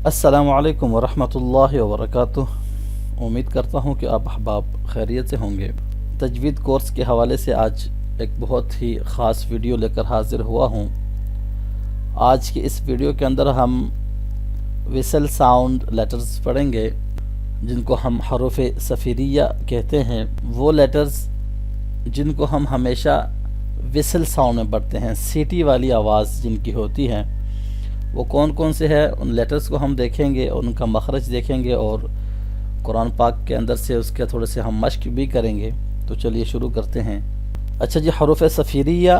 السلام علیکم ورحمۃ اللہ وبرکاتہ۔ امید کرتا ہوں کہ آپ احباب خیریت سے ہوں گے۔ تجوید کورس کے حوالے سے آج ایک بہت ہی خاص ویڈیو لے کر حاضر ہوا ہوں۔ آج کی اس ویڈیو کے اندر ہم ویسل ساؤنڈ لیٹرز پڑھیں گے، جن کو ہم حروف صفیریہ کہتے ہیں۔ وہ لیٹرز جن کو ہم ہمیشہ ویسل ساؤنڈ میں پڑھتے ہیں، سیٹی والی آواز جن کی ہوتی ہے، وہ کون کون سے ہے، ان لیٹرز کو ہم دیکھیں گے اور ان کا مخرج دیکھیں گے، اور قرآن پاک کے اندر سے اس کے تھوڑے سے ہم مشق بھی کریں گے۔ تو چلیے شروع کرتے ہیں۔ اچھا جی، حروف صفیریہ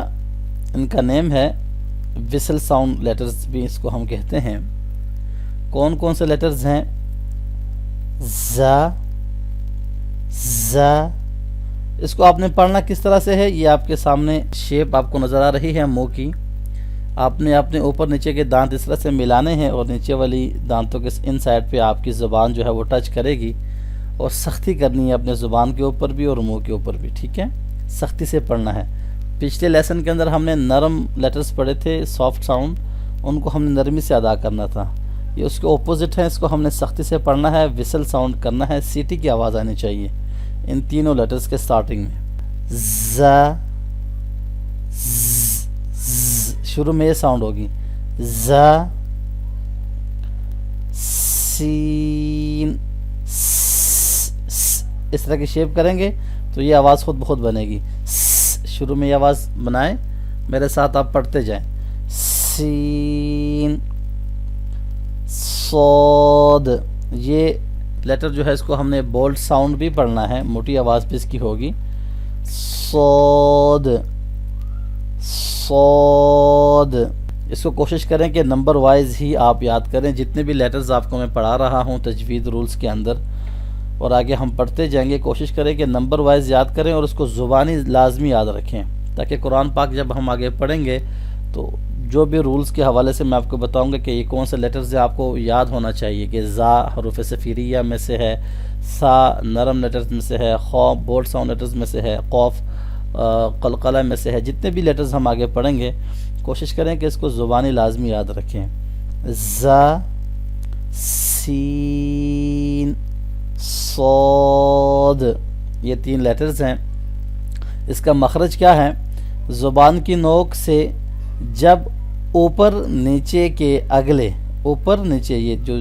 ان کا نیم ہے، ویسل ساؤنڈ لیٹرز بھی اس کو ہم کہتے ہیں۔ کون کون سے لیٹرز ہیں؟ ز، ز۔ اس کو آپ نے پڑھنا کس طرح سے ہے، یہ آپ کے سامنے شیپ آپ کو نظر آ رہی ہے منہ کی۔ آپ نے اپنے اوپر نیچے کے دانت اس طرح سے ملانے ہیں اور نیچے والی دانتوں کے ان سائڈ پہ آپ کی زبان جو ہے وہ ٹچ کرے گی، اور سختی کرنی ہے اپنے زبان کے اوپر بھی اور منہ کے اوپر بھی، ٹھیک ہے؟ سختی سے پڑھنا ہے۔ پچھلے لیسن کے اندر ہم نے نرم لیٹرز پڑھے تھے، سافٹ ساؤنڈ، ان کو ہم نے نرمی سے ادا کرنا تھا۔ یہ اس کے اپوزٹ ہے، اس کو ہم نے سختی سے پڑھنا ہے، ویسل ساؤنڈ کرنا ہے، سیٹی کی آواز آنی چاہیے ان تینوں لیٹرز کے سٹارٹنگ میں۔ ز، شروع میں یہ ساؤنڈ ہوگی، ز، سین، اس طرح کی شیپ کریں گے تو یہ آواز خود بخود بنے گی۔ شروع میں یہ آواز بنائیں، میرے ساتھ آپ پڑھتے جائیں۔ سین، صاد۔ یہ لیٹر جو ہے اس کو ہم نے بولڈ ساؤنڈ بھی پڑھنا ہے، موٹی آواز بھی اس کی ہوگی۔ صاد، صاد۔ اس کو کوشش کریں کہ نمبر وائز ہی آپ یاد کریں، جتنے بھی لیٹرز آپ کو میں پڑھا رہا ہوں تجوید رولز کے اندر، اور آگے ہم پڑھتے جائیں گے، کوشش کریں کہ نمبر وائز یاد کریں اور اس کو زبانی لازمی یاد رکھیں، تاکہ قرآن پاک جب ہم آگے پڑھیں گے تو جو بھی رولز کے حوالے سے میں آپ کو بتاؤں گا کہ یہ کون سے لیٹرز ہیں، آپ کو یاد ہونا چاہیے کہ زا حروف صفیریہ میں سے ہے، سا نرم لیٹرز میں سے ہے، خو بولڈ ساؤنڈ لیٹرز میں سے ہے، قوف قلقلہ میں سے ہے۔ جتنے بھی لیٹرز ہم آگے پڑھیں گے کوشش کریں کہ اس کو زبانی لازمی یاد رکھیں۔ ز، سین، صاد، یہ تین لیٹرز ہیں۔ اس کا مخرج کیا ہے؟ زبان کی نوک سے جب اوپر نیچے کے اگلے، اوپر نیچے، یہ جو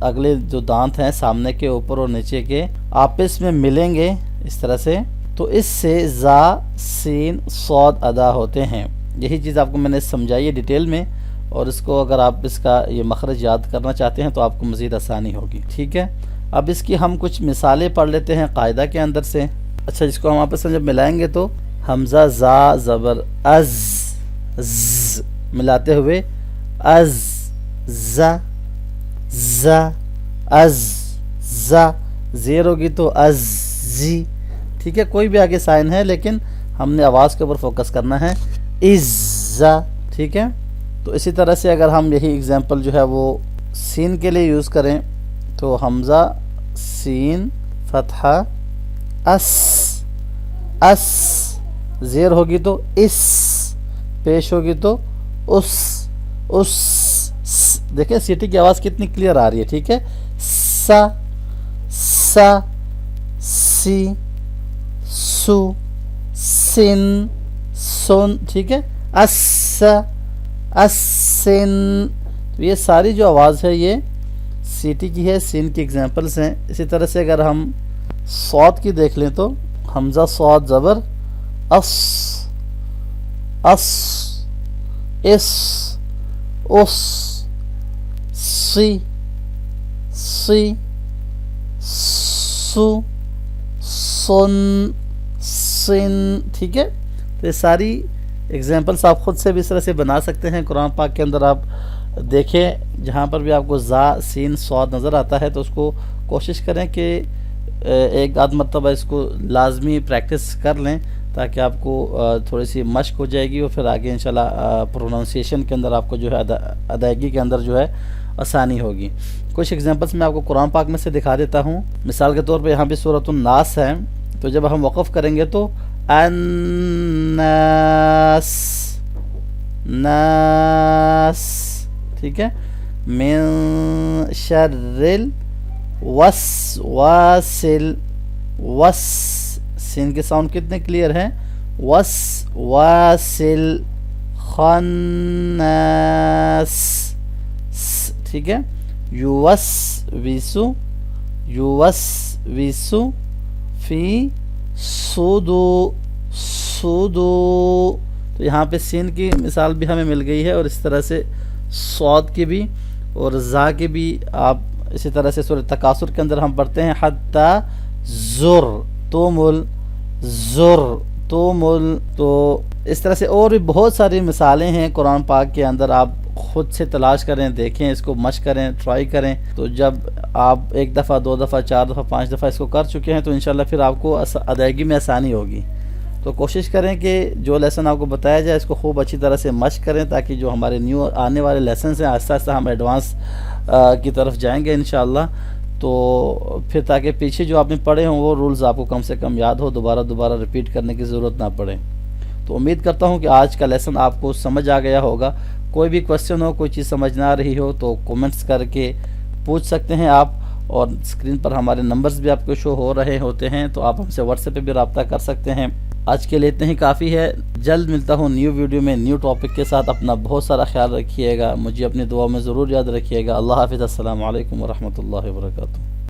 اگلے جو دانت ہیں سامنے کے اوپر اور نیچے کے آپس میں ملیں گے اس طرح سے، تو اس سے زا، سین، صاد ادا ہوتے ہیں۔ یہی چیز آپ کو میں نے سمجھائی ہے ڈیٹیل میں، اور اس کو اگر آپ اس کا یہ مخرج یاد کرنا چاہتے ہیں تو آپ کو مزید آسانی ہوگی، ٹھیک ہے؟ اب اس کی ہم کچھ مثالیں پڑھ لیتے ہیں قاعدہ کے اندر سے۔ اچھا، جس کو ہم آپس میں جب ملائیں گے تو حمزہ زا زبر از، ز ملاتے ہوئے از، ز، ز، از، ز، زیر ہوگی تو از، زی، ٹھیک ہے؟ کوئی بھی آگے سائن ہے لیکن ہم نے آواز کے اوپر فوکس کرنا ہے، از، ٹھیک ہے؟ تو اسی طرح سے اگر ہم یہی اگزامپل جو ہے وہ سین کے لیے یوز کریں تو حمزہ سین فتحہ اس، اس، زیر ہوگی تو اس، پیش ہوگی تو اس، اس، دیکھیں سیٹی کی آواز کتنی کلیئر آ رہی ہے، ٹھیک ہے؟ سا، سا، سی، سو، سن، سن، ٹھیک ہے؟ اس، اسن۔ تو یہ ساری جو آواز ہے یہ سیٹی کی ہے، سین کی ایگزامپلس ہیں۔ اسی طرح سے اگر ہم صاد کی دیکھ لیں تو حمزہ صاد زبر اس، اس، اس، اس، سی، سی، سو، سن، سن، ٹھیک ہے؟ تو یہ ساری ایگزامپلس آپ خود سے بھی اس طرح سے بنا سکتے ہیں۔ قرآن پاک کے اندر آپ دیکھیں جہاں پر بھی آپ کو زا، سین، صاد نظر آتا ہے تو اس کو کوشش کریں کہ ایک آدھ مرتبہ اس کو لازمی پریکٹس کر لیں، تاکہ آپ کو تھوڑی سی مشق ہو جائے گی، اور پھر آگے انشاءاللہ پروننسیشن کے اندر آپ کو جو ہے ادائیگی کے اندر جو ہے آسانی ہوگی۔ کچھ ایگزامپلس میں آپ کو قرآن پاک میں سے دکھا دیتا ہوں۔ مثال کے طور پہ یہاں بھی سورۃ الناس ہے، تو جب ہم وقف کریں گے تو الناس، ناس، ٹھیک ہے؟ من شر الوسواس وس سین کے ساؤنڈ کتنے کلیئر ہیں؟ وسواس الخناس، ٹھیک ہے، یوسوسو فی سودو، تو یہاں پہ سین کی مثال بھی ہمیں مل گئی ہے، اور اس طرح سے صاد کی بھی اور زا کی بھی آپ اسی طرح سے سورۃ تکاثر کے اندر ہم پڑھتے ہیں حتی زر تومل، تو اس طرح سے اور بھی بہت ساری مثالیں ہیں قرآن پاک کے اندر، آپ خود سے تلاش کریں، دیکھیں، اس کو مشق کریں، ٹرائی کریں، تو جب آپ 1 دفعہ 2 دفعہ 4 دفعہ 5 دفعہ اس کو کر چکے ہیں تو انشاءاللہ پھر آپ کو ادائیگی میں آسانی ہوگی۔ تو کوشش کریں کہ جو لیسن آپ کو بتایا جائے اس کو خوب اچھی طرح سے مشق کریں، تاکہ جو ہمارے نیو آنے والے لیسنز ہیں آہستہ آہستہ ہم ایڈوانس کی طرف جائیں گے انشاءاللہ، تو پھر تاکہ پیچھے جو آپ نے پڑھے ہوں وہ رولز آپ کو کم سے کم یاد ہو، دوبارہ ریپیٹ کرنے کی ضرورت نہ پڑے۔ تو امید کرتا ہوں کہ آج کا لیسن آپ کو سمجھ آ گیا ہوگا۔ کوئی بھی کوسچن ہو، کوئی چیز سمجھ نہ آ رہی ہو تو کومنٹس کر کے پوچھ سکتے ہیں آپ، اور اسکرین پر ہمارے نمبرز بھی آپ کو شو ہو رہے ہوتے ہیں، تو آپ ہم سے واٹس ایپ پہ بھی رابطہ کر سکتے ہیں۔ آج کے لیے اتنا ہی کافی ہے، جلد ملتا ہوں نیو ویڈیو میں نیو ٹاپک کے ساتھ۔ اپنا بہت سارا خیال رکھیے گا، مجھے اپنی دعا میں ضرور یاد رکھیے گا۔ اللہ حافظ، السلام علیکم ورحمۃ اللہ وبرکاتہ۔